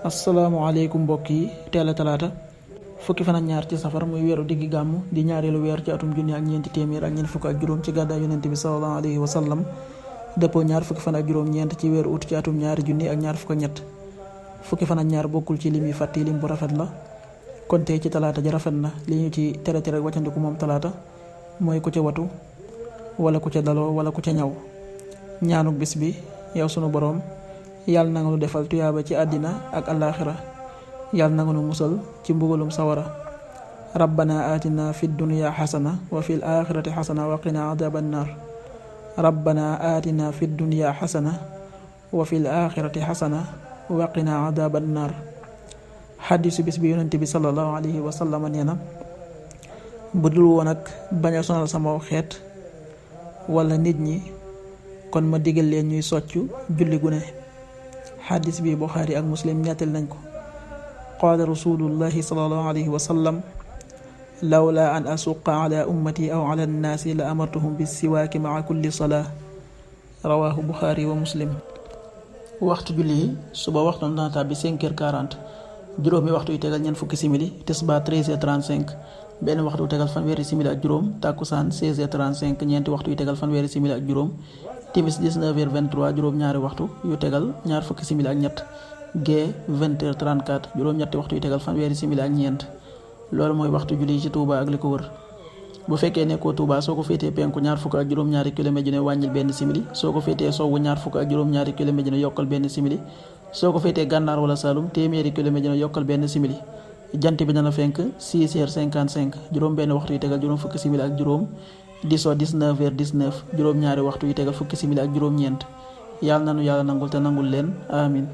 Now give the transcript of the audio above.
asalaamaaleykum mbokk yi teel a talaata fukki fan ak ñaar ci safar muy weeru diggi gàmmu di ñaareelu weer ci atum junni ak ñeenti téeméer ak ñeent fukk ak juróom ci gàddaay yonent bi sallallahu alayhi wa sallam dëppoo ñaar fukki fan ak juróom ñeent ci weeru ut ci atum ñaari junni ak ñaar fukk ak ñett fukki fan ak ñaar bokkul ci lim yi fàtti lim bu rafet la kon tey ci talaata ji rafet na li ñu ci tere wàccandiku moom talaata mooy ku ca watu wala ku ca daloo wala ku ca ñaw ñaanuk bis bi yow sunu boroom yàlla na nga nu defal tuyaaba ci àddina ak àllaaxira yàlla na nga nu musal ci mbugalum sawara rabbana atina fi dunya xasana wa fil axirati xasana wa qina adaban nar rabbana atina fi dunya xasana wa fil axirati xasana wa qina adaban nar xadiisu bis bi yonent bi sallallahu alayhi wa sallam nee na bu dul woon ak bañ a sonal sama xeet wala nit ñi kon ma digal leen ñuy soccu julli gu ne xadis bi Buxaari ak Muslim nettal nañ ko qaala rasulullahi sallallahu alayhi wa sallam lawla an asuqa ala ummati aw ala annaasi la amartuhum bisiwaaki maa kulli salaa rawaahu Buxaari wa Muslim. waxtu julli yi suba waxtu dana tàbbi 5h40 juróomi waxtu yu tegal ñeent fukki simili tisbaar 13h35 benn waxtu yu tegal fanweeri simili ak juróom takkusaan 16h35 ñeenti waxtu yu tegal fanweeri simili ak juróom timis 19h23 juróom-ñaari waxtu yu tegal ñaar fukki simili ak ñett gee 20h34 juróom-ñetti waxtu yu tegal fanweeri simili ak ñeent loolu mooy waxtu julli ci Touba ak li ko wër. bu fekkee nekkoo Touba soo ko féetee penku ñaar fukk ak juróom-ñaari kilomètre ne wàññil benn simili soo ko féetee sowwu ñaar fukk ak juróom-ñaari kilomètre ne yokkal benn simili soo ko féetee gànnaar wala Saalum téeméeri kilomètre ne yokkal benn simili jant bi dana fenk 6h55 juróom benn waxtu yu tegal juróom fukki simili ak juróom di so 19h19 juróom-ñaari waxtu yu tegal fukki simili ak juróom-ñeent yàlla nanu yàlla nangul te nangul leen amin